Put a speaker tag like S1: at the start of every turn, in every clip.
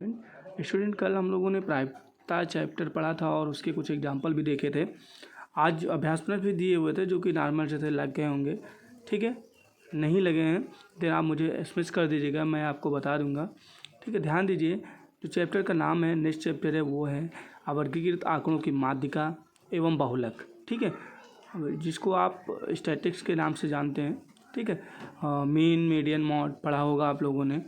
S1: Student, कल हम लोगों ने प्रायिकता चैप्टर पढ़ा था और उसके कुछ एग्जाम्पल भी देखे थे। आज अभ्यास प्रश्न भी दिए हुए थे जो कि नॉर्मल जैसे लग गए होंगे। ठीक है, नहीं लगे हैं तो आप मुझे एसएमएस कर दीजिएगा, मैं आपको बता दूंगा। ठीक है, ध्यान दीजिए। जो चैप्टर का नाम है, नेक्स्ट चैप्टर है, वो है अवर्गीकृत आंकड़ों की माध्यिका एवं बहुलक। ठीक है, जिसको आप स्टैटिक्स के नाम से जानते हैं। ठीक है, मीन मीडियन मॉड पढ़ा होगा आप लोगों ने,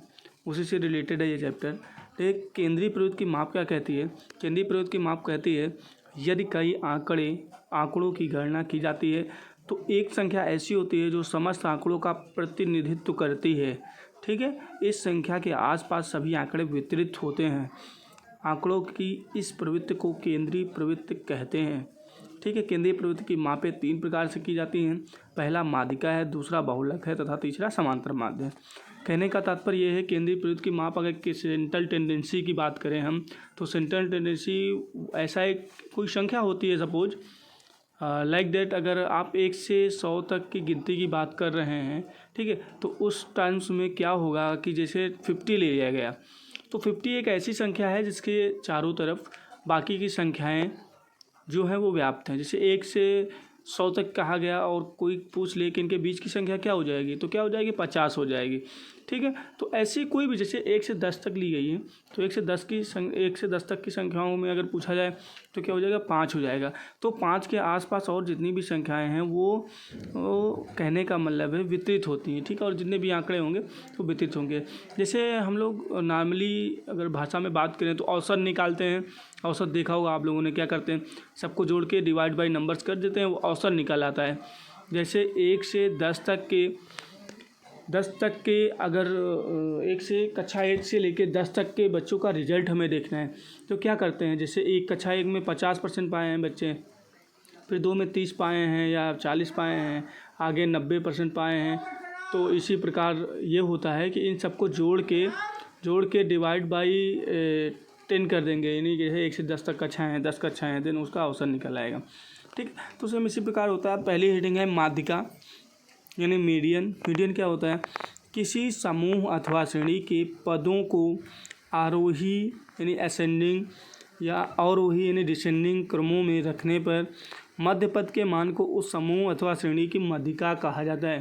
S1: उसी से रिलेटेड है ये चैप्टर। तो एक केंद्रीय प्रवृत्ति की माप क्या कहती है? केंद्रीय प्रवृत्ति की माप कहती है यदि कई आंकड़ों की गणना की जाती है तो एक संख्या ऐसी होती है जो समस्त आंकड़ों का प्रतिनिधित्व करती है। ठीक है, इस संख्या के आसपास सभी आंकड़े वितरित होते हैं। आंकड़ों की इस प्रवृत्ति को केंद्रीय प्रवृत्ति कहते हैं। ठीक है, केंद्रीय प्रवृत्ति की मापें 3 प्रकार से की जाती हैं। पहला माध्यिका है, दूसरा बहुलक है तथा तीसरा समांतर माध्य है। कहने का तात्पर्य यह है, केंद्रीय प्रवृत्ति की माप अगर सेंट्रल टेंडेंसी की बात करें हम, तो सेंट्रल टेंडेंसी ऐसा एक कोई संख्या होती है, सपोज लाइक दैट। अगर आप 1 से 100 तक की गिनती की बात कर रहे हैं, ठीक है, तो उस टाइम्स में क्या होगा कि जैसे 50 ले लिया गया, तो 50 एक ऐसी संख्या है जिसके चारों तरफ बाकी की संख्याएं जो हैं वो व्याप्त हैं। जैसे 1 से 100 तक कहा गया और कोई पूछ ले कि इनके बीच की संख्या क्या हो जाएगी, तो क्या हो जाएगी? 50 हो जाएगी। ठीक है, तो ऐसी कोई भी, जैसे 1 से 10 तक ली गई है, तो 1 से 10 तक की संख्याओं में अगर पूछा जाए तो क्या हो जाएगा? 5 हो जाएगा। तो 5 के आसपास और जितनी भी संख्याएं हैं वो कहने का मतलब है वितरित होती हैं। ठीक है, और जितने भी आंकड़े होंगे तो वितरित होंगे। जैसे हम लोग नॉर्मली अगर भाषा में बात करें तो औसत निकालते हैं। औसत देखा होगा आप लोगों ने, क्या करते हैं? सबको जोड़ के डिवाइड बाई नंबर्स कर देते हैं, वो औसत निकल आता है। जैसे 1 से 10 तक के अगर कक्षा 1 से लेके 10 तक के बच्चों का रिजल्ट हमें देखना है तो क्या करते हैं? जैसे कक्षा 1 में 50% पाए हैं बच्चे, फिर 2 में 30 पाए हैं या 40 पाए हैं, आगे 90% पाए हैं। तो इसी प्रकार ये होता है कि इन सबको जोड़ के डिवाइड बाई 10 कर देंगे, यानी जैसे 1 से 10 तक कक्षाएँ हैं, 10 कक्षाएँ हैं, देन उसका औसत निकल आएगा। ठीक, तो सेम इसी प्रकार होता है। पहली हेडिंग है माध्यिका यानी मीडियन। मीडियन क्या होता है? किसी समूह अथवा श्रेणी के पदों को आरोही यानी असेंडिंग या अवरोही यानी डिसेंडिंग क्रमों में रखने पर मध्य पद के मान को उस समूह अथवा श्रेणी की माध्यिका कहा जाता है।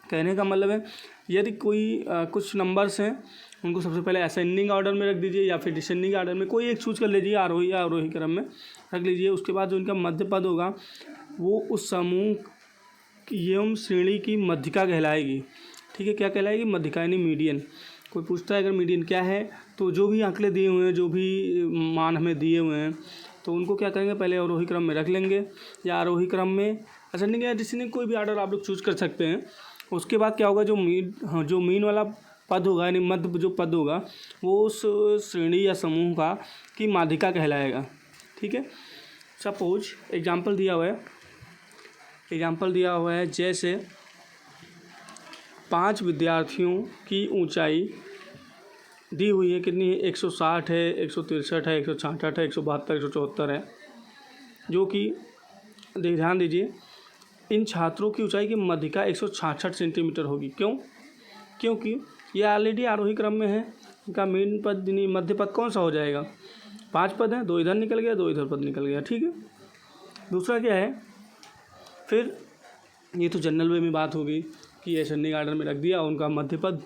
S1: कहने का मतलब है, यदि कोई कुछ नंबर्स हैं, उनको सबसे पहले असेंडिंग ऑर्डर में रख दीजिए या फिर डिसेंडिंग ऑर्डर में, कोई एक चूज कर लीजिए, आरोही या अवरोही क्रम में रख लीजिए। उसके बाद जो इनका मध्य पद होगा वो उस समूह एवं श्रेणी की माध्यिका कहलाएगी। ठीक है, क्या कहलाएगी? माध्यिका यानी मीडियन। कोई पूछता है अगर मीडियन क्या है, तो जो भी आंकड़े दिए हुए हैं, जो भी मान हमें दिए हुए हैं, तो उनको क्या करेंगे? पहले अवरोही क्रम में रख लेंगे या आरोही क्रम में, असेंडिंग या डिसेंडिंग, कोई भी ऑर्डर आप लोग चूज कर सकते हैं। उसके बाद क्या होगा? जो मीन वाला पद होगा यानी मध्य जो पद होगा वो उस श्रेणी या समूह की माध्यिका कहलाएगा। ठीक है, सपोज एग्जाम्पल दिया हुआ है जैसे 5 विद्यार्थियों की ऊंचाई दी हुई है, कितनी है? 160 है, 163 है, 166 है, 172, 174 है, जो कि ध्यान दीजिए, इन छात्रों की ऊंचाई की माध्यिका 166 सेंटीमीटर होगी। क्योंकि ये ऑलरेडी आरोही क्रम में है। इनका मेन पद यानी मध्य पद कौन सा हो जाएगा? 5 पद हैं, 2 इधर निकल गया, 2 इधर पद निकल गया। ठीक है, दूसरा क्या है? फिर ये तो जनरल वे में बात होगी कि असेंडिंग ऑर्डर में रख दिया, उनका मध्य पद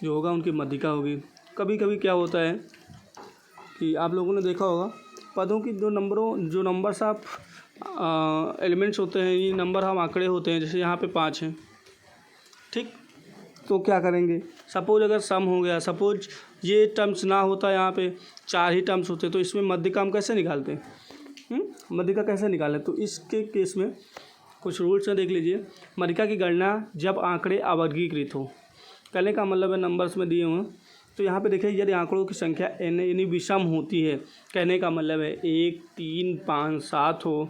S1: जो होगा उनकी माध्यिका होगी। कभी कभी क्या होता है कि आप लोगों ने देखा होगा, पदों की जो नंबर्स आप एलिमेंट्स होते हैं, ये नंबर हम आंकड़े होते हैं, जैसे यहाँ पे 5 हैं। ठीक, तो क्या करेंगे? सपोज अगर सम हो गया, सपोज ये टर्म्स ना होता, यहाँ पे 4 ही टर्म्स होते, तो इसमें माध्यिका हम कैसे निकालते हैं? माध्यिका कैसे निकालें? तो इसके केस में कुछ रूल्स हैं, देख लीजिए। माध्यिका की गणना जब आंकड़े अवर्गीकृत हो, कहने का मतलब है नंबर्स में दिए हुए हैं, तो यहाँ पे देखिए यदि आंकड़ों की संख्या n यानी विषम होती है, कहने का मतलब है 1, 3, 5, 7 हो,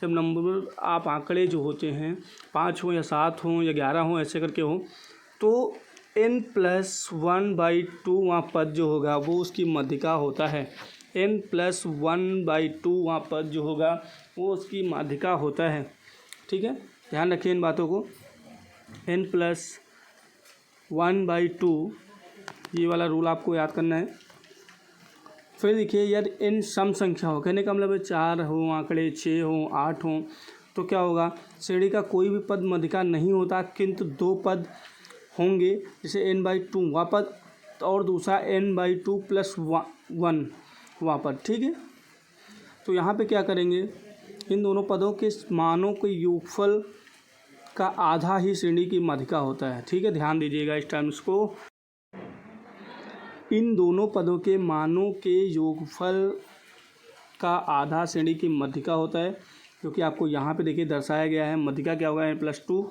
S1: जब नंबर आप आंकड़े जो होते हैं 5 हो या 7 हो या 11 हो, ऐसे करके हो, तो n+1/2 वहाँ पद जो होगा वो उसकी माध्यिका होता है। n+1/2 वहाँ पद जो होगा वो उसकी माध्यिका होता है। ठीक है, ध्यान रखिए इन बातों को। n+1/2 ये वाला रूल आपको याद करना है। फिर देखिए यदि इन सम संख्या हो, कहने का मतलब है 4 हो, आंकड़े 6 हो, 8 हो, तो क्या होगा, श्रेणी का कोई भी पद माध्यिका नहीं होता, किंतु 2 पद होंगे, जैसे n/2 वह पद और दूसरा n/2 + 1 वह पद। ठीक है, तो यहाँ पे क्या करेंगे, इन दोनों पदों के मानों के योगफल का आधा ही श्रेणी की माध्यिका होता है। ठीक है, ध्यान दीजिएगा इस टर्म्स को। इन दोनों पदों के मानों के योगफल का आधा श्रेणी की माध्यिका होता है, क्योंकि आपको यहाँ पे देखिए दर्शाया गया है। माध्यिका क्या होगा, n+2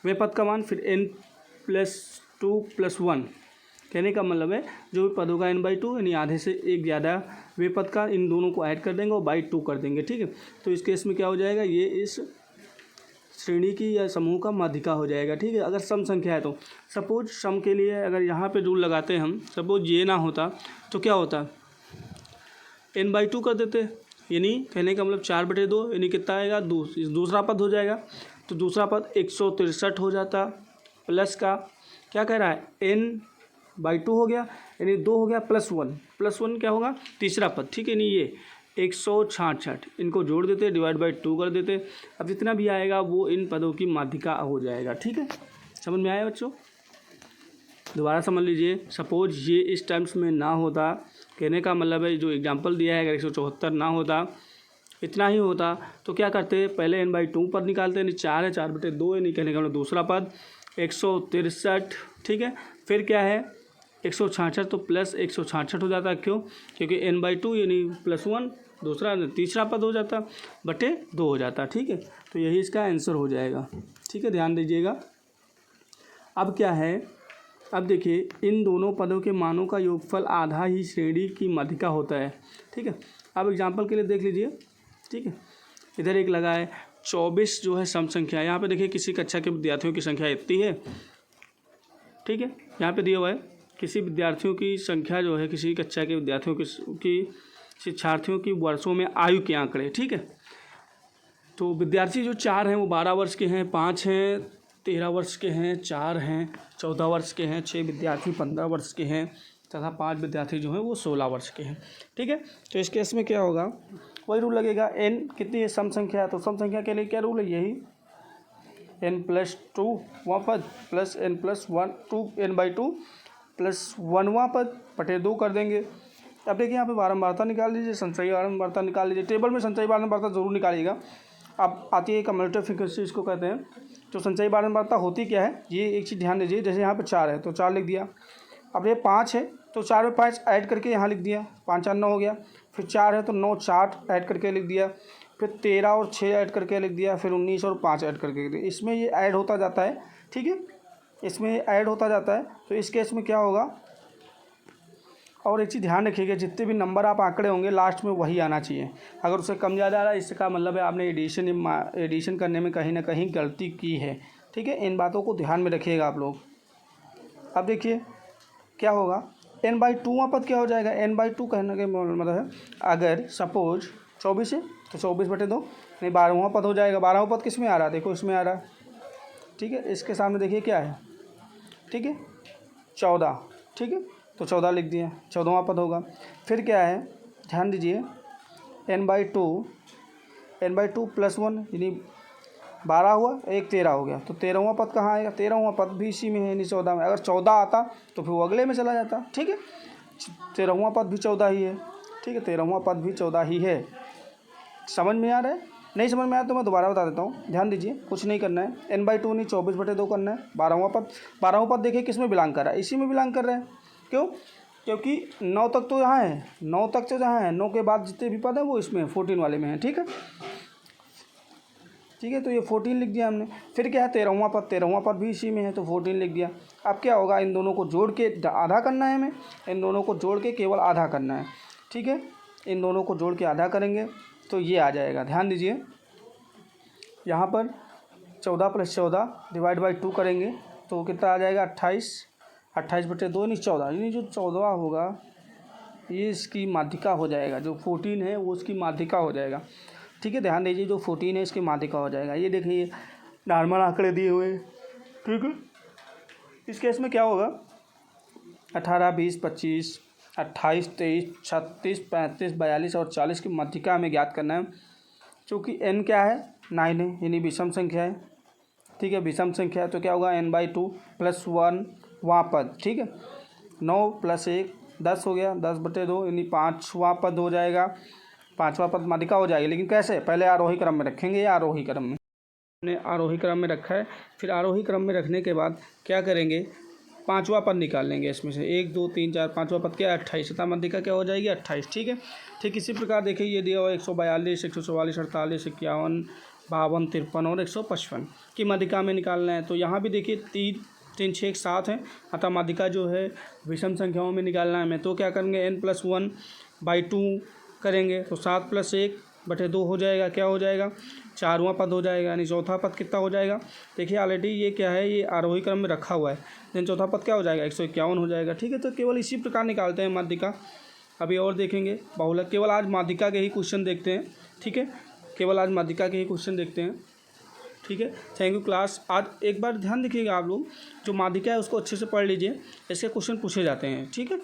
S1: वे पद का मान, फिर n+2 + 1, कहने का मतलब है जो भी पद होगा n/2 यानी आधे से एक ज़्यादा वे पद का, इन दोनों को ऐड कर देंगे और /2 कर देंगे। ठीक है, तो इस केस में क्या हो जाएगा, ये इस श्रेणी की या समूह का माध्यिका हो जाएगा। ठीक है, अगर सम संख्या है तो सपोज सम के लिए अगर यहाँ पे रूल लगाते हैं हम, सपोज ये ना होता तो क्या होता, n/2 कर देते, यानी कहने का मतलब 4/2 यानी कितना आएगा, दूसरा पद हो जाएगा, तो दूसरा पद 163 हो जाता, प्लस का क्या कह रहा है n/2 हो गया, यानी 2 हो गया, +1 क्या होगा, तीसरा पद। ठीक है, यानी ये 166, इनको जोड़ देते, /2 कर देते, अब जितना भी आएगा वो इन पदों की माध्यिका हो जाएगा। ठीक है, समझ में आया बच्चों, दोबारा समझ लीजिए। सपोज ये इस टर्म्स में ना होता, कहने का मतलब है जो एग्जांपल दिया है, अगर 174 ना होता, इतना ही होता, तो क्या करते, पहले n/2 पद निकालते, यानी 4 है, 4/2 यानी कहने का मतलब दूसरा पद 163। ठीक है, फिर क्या है 166, तो प्लस 166 हो जाता है, क्यों, क्योंकि n/2 यानी +1 दूसरा तीसरा पद हो जाता, /2 हो जाता। ठीक है, तो यही इसका आंसर हो जाएगा। ठीक है, ध्यान दीजिएगा। अब क्या है, अब देखिए इन दोनों पदों के मानों का योगफल आधा ही श्रेणी की माध्यिका होता है। ठीक है, अब एग्जांपल के लिए देख लीजिए। ठीक है, इधर एक लगा है 24 जो है सम संख्या, यहाँ पे देखिए किसी कक्षा के विद्यार्थियों की संख्या इतनी है। ठीक है, यहाँ पे दिया हुआ है किसी विद्यार्थियों की संख्या जो है, किसी कक्षा के विद्यार्थियों की शिक्षार्थियों की वर्षों में आयु के आंकड़े। ठीक है, तो विद्यार्थी जो 4 हैं वो 12 वर्ष के हैं, 5 हैं 13 वर्ष के हैं, 4 हैं 14 वर्ष के हैं, 6 विद्यार्थी 15 वर्ष के हैं तथा 5 विद्यार्थी जो हैं वो 16 वर्ष के हैं। ठीक है, तो इस केस में क्या होगा, वही रूल लगेगा। n कितनी है, सम संख्या है, तो सम संख्या के लिए क्या रूल है, यही n+2 वहाँ पद प्लस n+1 n/2 + 1वां पद /2 कर देंगे। अब देखिए यहाँ पे बारंबारता निकाल लीजिए, संचयी बारंबारता निकाल लीजिए, टेबल में संचयी बारंबारता जरूर निकालिएगा। अब आती है कम्यूटेटिव फ्रीक्वेंसी, इसको कहते हैं। तो संचयी बारंबारता होती क्या है, ये एक चीज़ ध्यान दीजिए, जैसे यहाँ पे 4 है तो 4 लिख दिया, अब ये 5 है तो 4 में 5 ऐड करके यहाँ लिख दिया, 5 4 9 हो गया, फिर 4 है तो 9 4 ऐड करके लिख दिया, फिर 13 और 6 ऐड करके लिख दिया, फिर 19 और 5 ऐड करके लिख दिया, इसमें ये ऐड होता जाता है। ठीक है, इसमें ऐड होता जाता है, तो इस केस में क्या होगा, और एक चीज़ ध्यान रखिएगा, जितने भी नंबर आप आंकड़े होंगे लास्ट में वही आना चाहिए, अगर उससे कम ज़्यादा आ रहा है इसका मतलब है आपने एडिशन करने में कहीं ना कहीं गलती की है। ठीक है, इन बातों को ध्यान में रखिएगा आप लोग। अब देखिए क्या होगा, n/2वां पद क्या हो जाएगा, n/2 कहने का मतलब है अगर सपोज 24 है तो 24/2 नहीं 12वां पद हो जाएगा। 12वां पद किस में आ रहा है, देखो इसमें आ रहा है। ठीक है, इसके सामने देखिए क्या है, ठीक है 14। ठीक है, तो 14 लिख दिया, 14वां पद होगा। फिर क्या है, ध्यान दीजिए n/2 + 1 यानी 12 हुआ, एक 13 हो गया, तो 13वां पद कहाँ आएगा, 13वां पद भी इसी में है, यानी 14 में। अगर 14 आता तो फिर वो अगले में चला जाता। ठीक है, 13वां पद भी 14 ही है। ठीक है, 13वां पद भी 14 ही है। समझ में आ रहा है, नहीं समझ में आया तो मैं दोबारा बता देता हूँ, ध्यान दीजिए, कुछ नहीं करना है, n/2 नहीं 24/2 करना है। 12वां पद देखिए किस में बिलोंग कर रहा है, इसी में बिलोंग कर रहा है। क्यों, क्योंकि 9 तक तो यहाँ है, 9 तक तो जहाँ है, 9 के बाद जितने भी पद हैं वो इसमें 14 वाले में है। ठीक है, ठीक है, तो ये 14 लिख दिया हमने। फिर क्या है 13वां पद भी इसी में है, तो 14 लिख दिया। अब क्या होगा, इन दोनों को जोड़ के आधा करना है हमें, इन दोनों को जोड़ के केवल आधा करना है। ठीक है, इन दोनों को जोड़ के आधा करेंगे तो ये आ जाएगा। ध्यान दीजिए यहाँ पर 14 + 14 / 2 करेंगे तो कितना आ जाएगा, 28/2 यानी 14, यानी जो 14 होगा ये इसकी माध्यिका हो जाएगा, जो 14 है वो उसकी माध्यिका हो जाएगा। ठीक है, ध्यान दीजिए जो 14 है इसकी माध्यिका हो जाएगा। ये देखिए नॉर्मल आंकड़े दिए हुए हैं। ठीक है, इस केस में क्या होगा, 18 20 25 28, 23, 36, 35, 42 और 40 की माध्यिका हमें ज्ञात करना है। चूँकि n क्या है 9 है, यानी विषम संख्या है। ठीक है, विषम संख्या है तो क्या होगा n/2 + 1 वां पद। ठीक है, 9 + 1 10 हो गया, 10/2 यानी 5वां पद हो जाएगा। 5वां पद माध्यिका हो जाएगी, लेकिन कैसे? पहले आरोही क्रम में रखेंगे या आरोही क्रम में? हमने आरोही क्रम में रखा है। फिर आरोही क्रम में रखने के बाद क्या करेंगे? 5वां पद निकाल लेंगे इसमें से। 1 2 3 4 5वां पद क्या है 28, अतः माध्यिका क्या हो जाएगी 28। ठीक है, ठीक इसी प्रकार देखिए ये दिया हुआ 142, 144, 48, 51, 52, 53 और 155 की माध्यिका में निकालना है। तो यहाँ भी देखिए 3 3 6 7 है, अतः माध्यिका जो है विषम संख्याओं में निकालना है हमें। तो क्या करेंगे n+1/2 करेंगे तो 7 + 1/2 हो जाएगा। क्या हो जाएगा? 4वां पद हो जाएगा, यानी चौथा पद कितना हो जाएगा? देखिए ऑलरेडी ये क्या है, ये आरोही क्रम में रखा हुआ है, लेकिन चौथा पद क्या हो जाएगा 151 हो जाएगा। ठीक है, तो केवल इसी प्रकार निकालते हैं माध्यिका। अभी और देखेंगे बहुलक, केवल आज माध्यिका के ही क्वेश्चन देखते हैं। ठीक है, केवल आज माध्यिका के ही क्वेश्चन देखते हैं। ठीक है, थैंक यू क्लास। आज एक बार ध्यान रखिएगा आप लोग, जो माध्यिका है उसको अच्छे से पढ़ लीजिए, इसके क्वेश्चन पूछे जाते हैं। ठीक है,